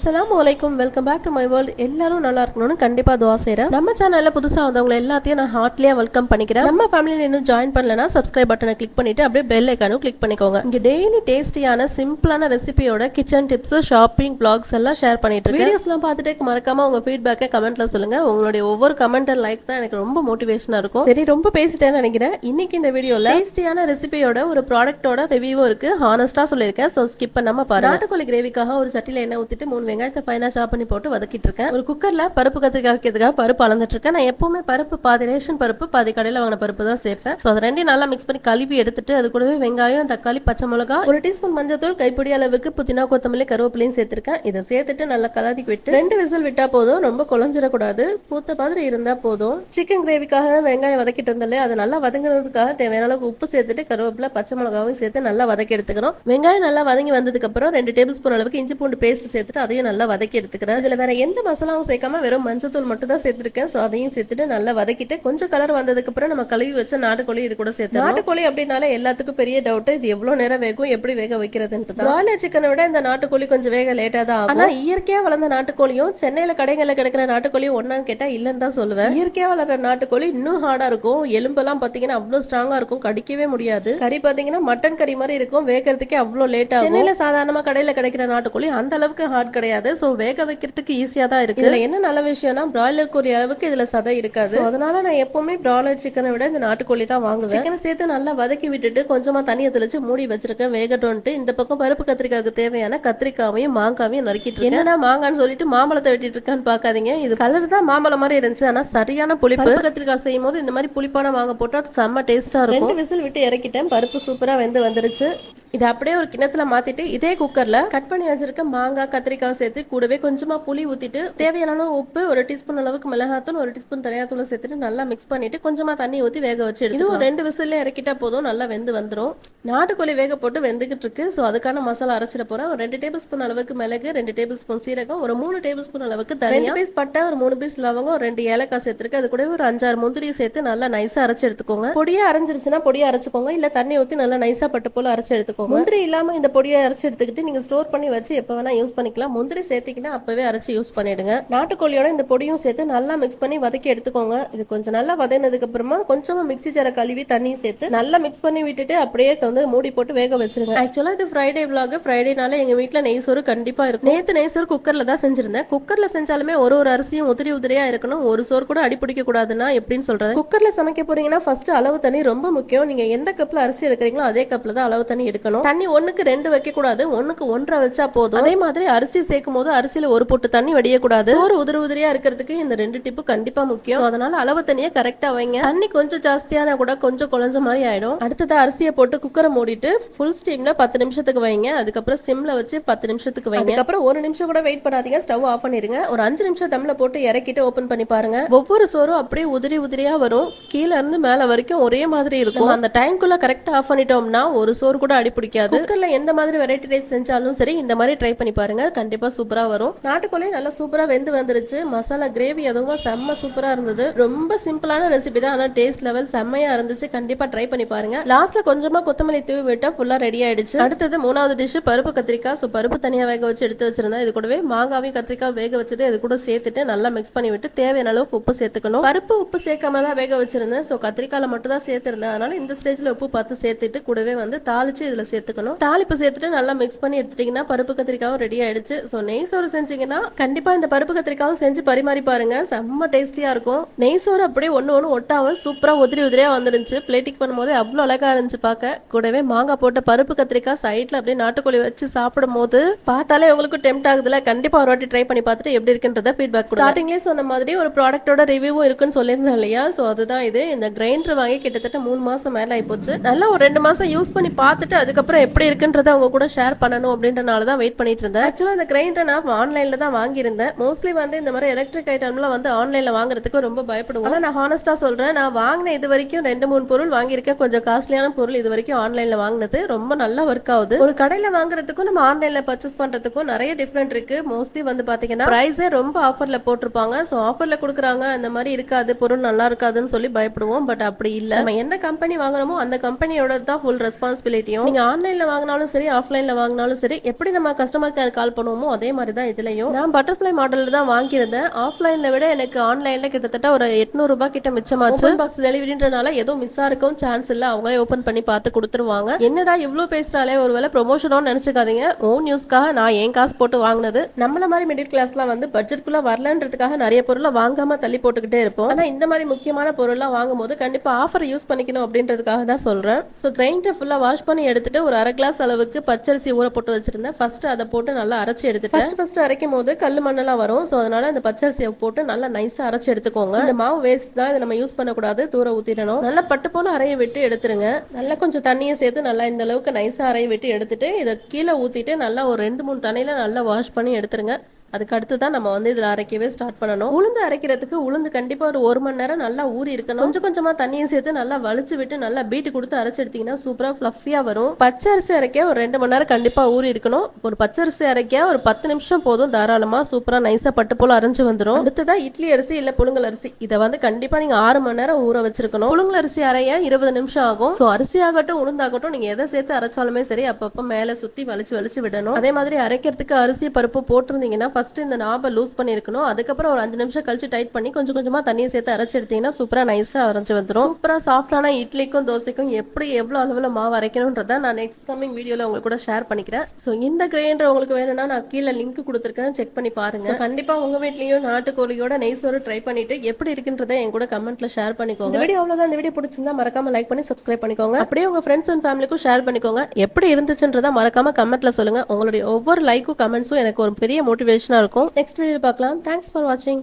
அஸ்ஸலாமு அலைக்கும், welcome back to my world. எல்லாரும் நல்லா இருக்கணும்னு கண்டிப்பா துவா செய்றேன். நம்ம சேனல்ல புதுசா வந்தவங்க எல்லாத்தையும் நான் ஹார்ட்லியா வெல்கம் பண்ணிக்கிறேன். நம்ம ஃபேமிலில இன்னும் ஜாயின் பண்ணலனா சப்ஸ்கிரைப் பட்டனை கிளிக் பண்ணிட்டு அப்படியே பெல் ஐகானும் கிளிக் பண்ணிக்கோங்க. இங்க டெய்லி டேஸ்டியான சிம்பிளான ரெசிபியோட கிச்சன் டிப்ஸ், ஷாப்பிங், பிளாக்ஸ் எல்லாம் ஷேர் பண்ணிட்டு இருக்கேன். வீடியோஸ்லாம் பார்த்துட்டு மறக்காம உங்க ஃபீட்பேக்கை கமெண்ட்ல சொல்லுங்க. உங்களுடைய ஒவ்வொரு கமெண்ட் அண்ட் லைக் தான் எனக்கு ரொம்ப மோட்டிவேஷனா இருக்கும். சரி, ரொம்ப பேசிட்டேன்னு நினைக்கிறேன். இன்னைக்கு இந்த வீடியோல டேஸ்டியான ரெசிபியோட ஒரு ப்ராடக்ட்டோட ரிவ்யூவும் இருக்கு. ஹானஸ்டா சொல்லிருக்கேன், சோ ஸ்கிப் பண்ணாம பாருங்க. நாட்டுக்கோழி கிரேவிக்காக ஒரு சட்டில எண்ணெய் ஊத்திட்டு 3 வெங்காயத்தை ஃபைனா சாப் பண்ணி போட்டு வதக்கிட்டு இருக்கேன். ஒரு குக்கர்ல பருப்பு கத்திரிக்காய் வைக்கிறதுக்காக பருப்பு அளந்துட்டு இருக்கேன். நான் எப்பவுமே பருப்பு பாதி ரேஷன் பருப்பு பாதி கடையில வாங்கின பருப்பு தான் சேர்ப்பேன். சோ அதை ரெண்டையும் நல்லா மிக்ஸ் பண்ணி கழுவி எடுத்துட்டு அது கூடவே வெங்காயம், தக்காளி, பச்சை மிளகா, 1 டீஸ்பூன் மஞ்சத்தூள், கைப்பிடி அளவுக்கு புதினா, கொத்தமல்லி, கருவேப்பிலையும் சேர்த்திருக்கேன். இதை சேர்த்துட்டு நல்லா கலரி விட்டு 2 விசில் விட்டா போதும். ரொம்ப குழஞ்சிடக்கூடாது, பூத்த மாதிரி இருந்தா போதும். சிக்கன் கிரேவிக்காக வெங்காயம் வதக்கிட்டு இருந்தாலே அது நல்லா வதங்குறதுக்காக தேவையான அளவுக்கு உப்பு சேர்த்துட்டு கருவேப்பிலை, பச்சை மிளகாவும் சேர்த்து நல்லா வதக்கி எடுத்துக்கணும். வெங்காயம் நல்லா வதங்கி வந்ததுக்கு அப்புறம் 2 டேபிள் ஸ்பூன் அளவுக்கு இஞ்சி பூண்டு பேஸ்ட் சேர்த்துட்டு அதையும் நல்லா வதக்கி எடுத்துக்கிறேன். இதுல வேற எந்த மசாலாவும் சேர்க்காம வெறும் மஞ்சத்தூள் மட்டும் தான் சேர்த்திருக்கேன். சோ அதையும் சேர்த்துட்டு நல்லா வதக்கிட்டு கொஞ்சம் கலர் வந்ததுக்கு அப்புறம் நம்ம கழுவி வச்ச நாட்டுக்கோழி இது கூட சேர்த்து. நாட்டுக்கோழி அப்படின்னாலே எல்லாத்துக்கும் பெரிய டவுட், இது எவ்வளவு நேரம் வேகும், எப்படி வேக வைக்கிறதுன்ட்டு. பிராய்லர் சிக்கனை விட இந்த நாட்டுக்கோழி கொஞ்சம் வேக லேட்டா தான் ஆகும். ஆனா இயற்கையா வளர்ந்த நாட்டுக்கோழியும் சென்னையில கடைகள்ல கிடைக்கிற நாட்டுக்கோழியும் ஒன்னான்னு கேட்டா இல்லன்னு தான் சொல்லுவேன். இயற்கையா வளர்ற நாட்டுக்கோழி இன்னும் ஹார்டா இருக்கும். எலும்பெல்லாம் பாத்தீங்கன்னா அவ்வளவு ஸ்ட்ராங்கா இருக்கும், கடிக்கவே முடியாது. கறி பாத்தீங்கன்னா மட்டன் கறி மாதிரி இருக்கும், வேகிறதுக்கே அவ்வளவு லேட் ஆகும். சென்னையில சாதாரணமா கடையில கிடைக்கிற நாட்டுக்கோழி அந்த அளவுக்கு ஹார்ட் கிடையாது. சோ வேக வைக்கிறதுக்கு ஈஸியா தான் இருக்கு. இதுல என்ன நல்ல விஷயம்னா பிராய்லர் கோழி அளவுக்கு இதுல சதை இருக்காது. அதனால நான் எப்பவுமே பிராய்லர் சிக்கனை விட இந்த நாட்டுக்கோழி தான் வாங்குவேன். சிக்கனை சேர்த்து நல்லா வதக்கி விட்டுட்டு கொஞ்சமா தண்ணியை தெளிச்சு மூடி வச்சிருக்கேன் வேகட்டும்ட்டு. இந்த பக்கம் பருப்பு கத்திரிக்காய்க்கு தேவையான கத்திரிக்காவையும் மாங்காவையும் நறுக்கிட்டு இருக்கேன். என்னன்னா மாங்கான்னு சொல்லிட்டு மாம்பழத்தை வெட்டிட்டு இருக்கான்னு பாக்காதீங்க. இது கலர் தான் மாம்பழம் மாதிரி இருந்துச்சு, ஆனா சரியான புளிப்பு. கத்திரிக்காய் செய்யும் போது இந்த மாதிரி புளிப்பான மாங்காய் போட்டா செம்ம டேஸ்டா இருக்கும். 2 விசில் விட்டு இறக்கிட்டேன். பருப்பு சூப்பரா வெந்து வந்துருச்சு. இது அப்படியே ஒரு கிணத்துல மாத்திட்டு இதே குக்கர்ல கட் பண்ணி வச்சிருக்க மாங்காய், கத்திரிக்காய் சேர்த்து கூடவே கொஞ்சமா புளி ஊத்திட்டு தேவையான உப்பு, 1 டீஸ்பூன் அளவுக்கு மிளகாத்தூள், 1 டீஸ்பூன் தனியாத்தூள் சேர்த்துட்டு நல்லா மிக்ஸ் பண்ணிட்டு கொஞ்சமா தண்ணி ஊத்தி வேக வச்சு எடுத்து 2 விசில்ல இறக்கிட்டா போதும், நல்லா வெந்து வந்துடும். நாட்டுக்கோழி வேக போட்டு வெந்துகிட்டு இருக்கு. சோ அதுக்கான மசாலா அரைச்சிட போறேன். 2 டேபிள் ஸ்பூன் அளவுக்கு மிளகு, 2 டேபிள் ஸ்பூன் சீரகம், 3 டேபிள் ஸ்பூன் அளவுக்கு தனியா, 2 பீஸ் பட்டை, 3 பீஸ் லவங்கம், 2 ஏலக்காய் சேர்த்திருக்கு. அது கூட ஒரு 5-6 முந்திரி சேர்த்து நல்லா நைஸா அரைச்சு எடுத்துக்கோங்க. பொடியா அரைஞ்சிருச்சுன்னா பொடியா அரைச்சுக்கோங்க, இல்ல தண்ணி ஊத்தி நல்லா நைஸா பட்டு போல அரைச்சு எடுத்துக்கோங்க. முந்திரி இல்லாம இந்த பொடியை அரைச்சு எடுத்துக்கிட்டு நீங்க ஸ்டோர் பண்ணி வச்சு எப்ப வேணா யூஸ் பண்ணிக்கலாம். முந்திரி சேர்த்தீங்கன்னா அப்பவே அரைச்சு யூஸ் பண்ணிடுங்க. நாட்டுக்கோழியோட இந்த பொடியும் சேர்த்து நல்லா மிக்ஸ் பண்ணி வதக்கி எடுத்துக்கோங்க. இது கொஞ்சம் நல்லா வதங்கினதுக்கு அப்புறமா கொஞ்சமா மிக்ஸி ஜார கழுவி தண்ணி சேர்த்து நல்லா மிக்ஸ் பண்ணி விட்டுட்டு அப்படியே மூடி போட்டு வேக வச்சிருங்க. ஆக்சுவலா இது ஃப்ரைடே vlog. ஃப்ரைடேனால எங்க வீட்டுல நெய்சோறு கண்டிப்பா இருக்கும். நேத்து நெய்சோறு குக்கர்ல தான் செஞ்சிருந்தேன். குக்கர்ல செஞ்சாலுமே ஒரு அரிசியும் உதிரி உதிரியா இருக்கணும். ஒரு சோறு கூட அடி பிடிக்க கூடாதுன்னா எப்படின்னு சொல்றது. குக்கர்ல சமைக்க போறீங்கன்னா ஃபர்ஸ்ட் அளவு தண்ணி ரொம்ப முக்கியம். நீங்க எந்த கப்ல அரிசி எடுக்கிறீங்களோ அதே கப்ல தான் அளவு தண்ணி எடுக்கணும். தண்ணி 1க்கு 2 வைக்க கூடாது, 1க்கு 1.5 வச்சா போதும். அதே மாதிரி அரிசி சேர்க்கும் போது அரிசியில ஒரு பொட்டு தண்ணி வடிய கூடாது. சோறு உதிரி உதிரியா இருக்கிறதுக்கு இந்த 2 டிப்பு கண்டிப்பா முக்கியம். அதனால அளவு தண்ணியை கரெக்டா வைங்க. தண்ணி கொஞ்சம் ஜாஸ்தியான கூட கொஞ்சம் குழஞ்ச மாதிரி ஆயிடும். அடுத்தது அரிசியை போட்டு குக்கரை மூடிட்டு ஃபுல் ஸ்டீம்ல 10 நிமிஷத்துக்கு வைங்க. அதுக்கப்புறம் சிம்ல வச்சு 10 நிமிஷத்துக்கு வைங்க. அதுக்கப்புறம் 1 நிமிஷம் கூட வெயிட் பண்ணாதீங்க, ஸ்டவ் ஆஃப் பண்ணிருங்க. ஒரு 5 நிமிஷம் தம்ல போட்டு இறக்கிட்டு ஓபன் பண்ணி பாருங்க. ஒவ்வொரு சோறும் அப்படியே உதிரி உதிரியா வரும். கீழ இருந்து மேல வரைக்கும் ஒரே மாதிரி இருக்கும். அந்த டைம்குள்ள கரெக்டா ஆஃப் பண்ணிட்டோம்னா ஒரு சோறு கூட அடி பிடிக்காது. குக்கர்ல எந்த மாதிரி வெரைட்டி ரைஸ் செஞ்சாலும் சரி இந்த மாதிரி ட்ரை பண்ணி பாருங்க, கண்டிப்பா சூப்பரா வரும். நாட்டுக்கோழி நல்லா சூப்பரா வெந்து வந்துருச்சு. மசாலா கிரேவி அதுவும் செம்ம சூப்பரா இருந்தது. ரொம்ப சிம்பிளான ரெசிபி தான், ஆனா டேஸ்ட் லெவல் செம்மையா இருந்துச்சு. கண்டிப்பா ட்ரை பண்ணி பாருங்க. லாஸ்ட்ல கொஞ்சமா கொத்தமல்லி தூவி விட்டா ஃபுல்லா ரெடி ஆயிடுச்சு. அடுத்தது 3வது டிஷ் பருப்பு கத்திரிக்காய். சோ பருப்பு தனியா வேக வச்சு எடுத்து வச்சிருந்தேன். இது கூடவே மாங்காவையும் கத்திரிக்காய் வேக வச்சது இது கூட சேர்த்துட்டு நல்லா மிக்ஸ் பண்ணி விட்டு தேவையான அளவுக்கு உப்பு சேர்த்துக்கணும். பருப்பு உப்பு சேர்க்காம தான் வேக வச்சிருந்தேன். சோ கத்திரிக்காயில மட்டும் தான் சேர்த்திருந்தேன். அதனால இந்த ஸ்டேஜ்ல உப்பு பார்த்து சேர்த்துட்டு கூடவே தாளிச்சு இதுல சேர்த்துக்கணும். தாளிப்பு சேர்த்துட்டு நல்லா மிக்ஸ் பண்ணி எடுத்துட்டீங்கன்னா பருப்பு கத்திரிக்காயும் ரெடி ஆயிடுச்சு. சோ நெய் சோறு செஞ்சீங்கன்னா கண்டிப்பா இந்த பருப்பு கத்திரிக்காயும் செஞ்சு பரிமாறி பாருங்க, செம்ம டேஸ்டியா இருக்கும். நெய் சோறு அப்படியே ஒண்ணு ஒட்டாம சூப்பரா உதிரி உதிரியா வந்துருச்சு. பிளேட்டிங் பண்ணும்போது அவ்வளவு அழகா இருந்துச்சு பார்க்க. கூடவே மாங்காய் போட்ட பருப்பு கத்திரிக்காய் சைட்ல அப்படியே நாட்டுக்கோழி வச்சு சாப்பிடும் போது பார்த்தாலே உங்களுக்கு டெம்ட் ஆகுதுல. கண்டிப்பா ஒரு வாட்டி ட்ரை பண்ணி பார்த்துட்டு எப்படி இருக்குன்றத ஃபீட்பேக். ஸ்டார்டிங்லேயே சொன்ன மாதிரி ஒரு ப்ராடக்டோட ரிவ்யூவும் இருக்குன்னு சொல்லியிருந்தேன் இல்லையா. சோ அதுதான் இது. இந்த கிரைண்டர் வாங்கி கிட்டத்தட்ட 3 மாசம் மேல ஆயிப்போச்சு. நல்லா ஒரு 2 மாசம் யூஸ் பண்ணி பார்த்துட்டு அதுக்கப்புறம் எப்படி இருக்குன்றத அவங்க கூட ஷேர் பண்ணணும் அப்படின்றனால தான் வெயிட் பண்ணிட்டு இருந்தேன். ஆக்சுவலா இந்த கிரைண்டர் நான் ஆன்லைன்ல தான் வாங்கியிருந்தேன். மோஸ்ட்லி இந்த மாதிரி எலக்ட்ரிக் ஐட்டம்லாம் ஆன்லைன்ல வாங்குறதுக்கு ரொம்ப பயப்படுவோம். ஆனா நான் ஹானஸ்டா சொல்றேன், நான் வாங்கின இது வரைக்கும் 2-3 பொருள் வாங்கியிருக்கேன். கொஞ்சம் காஸ்ட்லியான பொருள் இது வரைக்கும் ஆன்லைன்ல வாங்கினது ரொம்ப நல்லா ஒர்க் ஆகுது. ஒரு கடையில வாங்குறதுக்கும் நம்ம ஆன்லைன்ல பர்ச்சேஸ் பண்றதுக்கும் நிறைய டிஃபரெண்ட் இருக்கு. மோஸ்ட்லி பாத்தீங்கன்னா பிரைஸே ரொம்ப ஆஃபர்ல போட்டிருப்பாங்க. சோ ஆஃபர்ல கொடுக்குறாங்க, அந்த மாதிரி இருக்காது, பொருள் நல்லா இருக்காதுன்னு சொல்லி பயப்படுவோம். பட் அப்படி இல்ல. நம்ம எந்த கம்பெனி வாங்குறோமோ அந்த கம்பெனியோட தான் ஃபுல் ரெஸ்பான்சிபிலிட்டியும். நீங்க ஆன்லைன்ல வாங்கினாலும் சரி ஆஃப்லைன்ல வாங்கினாலும் சரி எப்படி நம்ம கஸ்டமர் கேர் கால் பண்ணுவோமோ அதே மாதிரி தான் இதுலயும். நான் பட்டர்ஃப்ளை மாடல்ல தான் வாங்கியிருந்தேன். ஆஃப்லைன்ல விட எனக்கு ஆன்லைன்ல கிட்டத்தட்ட ஒரு 800 ரூபாய் கிட்ட மிச்சமாச்சு. பாக்ஸ் டெலிவரின்றனால ஏதோ மிஸ் ஆகும் சான்ஸ் இல்ல, அவங்களே ஓபன் பண்ணி பார்த்து கொடுத்துருவாங்க. என்னடா இவ்ளோ பேசுறாளே, ஒருவேளை ப்ரொமோஷனோ நினைச்சுக்காதீங்க. ஓன் நியூஸ்க்காக நான் ஏன் காசு போட்டு வாங்கினது. நம்மள மாதிரி மிடில் கிளாஸ்லாம் வந்து பட்ஜெட்குள்ள வரலன்றதுக்காக நிறைய பொருளை வாங்காம தள்ளி போட்டுக்கிட்டே இருப்போம். ஆனா இந்த மாதிரி முக்கியமான பொருள்லாம் வாங்கும் போது கண்டிப்பா ஆஃபர் யூஸ் பண்ணிக்கணும் அப்படின்றதுக்காக தான் சொல்றேன். ஸோ கிரைண்டர் ஃபுல்லா வாஷ் பண்ணி எடுத்துட்டு ஒரு அரை கிளாஸ் அளவுக்கு பச்சரிசி ஊற போட்டு வச்சிருந்தேன். ஃபர்ஸ்ட் அதை போட்டு நல்லா அரைச்சி எடுத்துட்டு ஃபர்ஸ்ட் அரைக்கும் போது கல்லு மண்ணெல்லாம் வரும். ஸோ அதனால இந்த பச்சரிசியை போட்டு நல்லா நைஸா அரைச்சி எடுத்துக்கோங்க. இந்த மாவு வேஸ்ட் தான், இதை நம்ம யூஸ் பண்ணக்கூடாது, தூர ஊத்திடணும். நல்லா பட்டு போல அரைய விட்டு எடுத்துருங்க. நல்லா கொஞ்சம் தண்ணியை சேர்த்து நல்லா இந்த அளவுக்கு நைஸா அரைய விட்டு எடுத்துட்டு இதை கீழே ஊத்திட்டு நல்லா ஒரு 2-3 தண்ணியில நல்லா வாஷ் பண்ணி எடுத்துருங்க. அதுக்கு அடுத்து தான் நம்ம வந்து இதுல அரைக்கவே ஸ்டார்ட் பண்ணணும். உளுந்து அரைக்கிறதுக்கு உளுந்து கண்டிப்பா ஒரு 1 மணி நேரம் நல்லா ஊறி இருக்கணும். கொஞ்சம் கொஞ்சமா தண்ணியை சேர்த்து நல்லா வலிச்சு விட்டு நல்லா பீட்டு கொடுத்து அரைச்சு எடுத்தீங்கன்னா சூப்பரா ஃபிளஃபியா வரும். பச்சை அரிசி அரைக்க ஒரு 2 மணி நேரம் கண்டிப்பா ஊறி இருக்கணும். ஒரு பச்சை அரிசி அரைக்க ஒரு 10 நிமிஷம் போதும், தாராளமா சூப்பரா நைஸா பட்டு போல அரைஞ்சு வந்துடும். அடுத்ததான் இட்லி அரிசி இல்ல புழுங்கல் அரிசி, இதை வந்து கண்டிப்பா நீங்க 6 மணி நேரம் ஊற வச்சிருக்கணும். புழுங்கல் அரிசி அரைய 20 நிமிஷம் ஆகும். ஸோ அரிசி ஆகட்டும் உளுந்தாகட்டும் நீங்க எதை சேர்த்து அரைச்சாலுமே சரி அப்பப்ப மேல சுத்தி வலிச்சு விடணும். அதே மாதிரி அரைக்கிறதுக்கு அரிசி பருப்பு போட்டிருந்தீங்கன்னா ஃபர்ஸ்ட் இந்த நாப லூஸ் பண்ணிருக்கணும். அதுக்கப்புறம் ஒரு 5 நிமிஷம் கழிச்சு டைட் பண்ணி கொஞ்சம் கொஞ்சமா தண்ணியை சேர்த்து அரைச்சு எடுத்தீங்கன்னா சூப்பரா நைஸா அரைச்சு வந்துடும். சூப்பரா சாஃப்டான இட்லிக்கும் தோசைக்கும் எப்படி எவ்வளவு அளவுல மாவு அரைக்கணும்ன்றத நான் நெக்ஸ்ட் கமிங் வீடியோல உங்களுக்கு கூட ஷேர் பண்ணிக்கிறேன். ஸோ இந்த கிரைண்டர் உங்களுக்கு வேணும்னா நான் கீழே லிங்க் கொடுத்துருக்கேன், செக் பண்ணி பாருங்க. கண்டிப்பா உங்க வீட்லயும் நாட்டுக்கோழியோட நெய்சோறு ட்ரை பண்ணிட்டு எப்படி இருக்குன்றதை என் கூட கமெண்ட்ல ஷேர் பண்ணிக்கோங்க. இந்த வீடியோ அவ்வளவுதான். இந்த வீடியோ பிடிச்சிருந்தா மறக்காம லைக் பண்ணி சப்ஸ்கிரைப் பண்ணிக்கோங்க. அப்படியே உங்க ஃப்ரெண்ட்ஸ் அண்ட் ஃபேமிலிக்கும் ஷேர் பண்ணிக்கோங்க. எப்படி இருந்துச்சுன்றதை மறக்காம கமெண்ட்ல சொல்லுங்க. உங்களுடைய ஒவ்வொரு லைக்கும் கமெண்ட்ஸும் எனக்கு ஒரு பெரிய மோட்டிவேஷனா இருக்கும். நெக்ஸ்ட் வீடியோ பார்க்கலாம். Thanks for watching.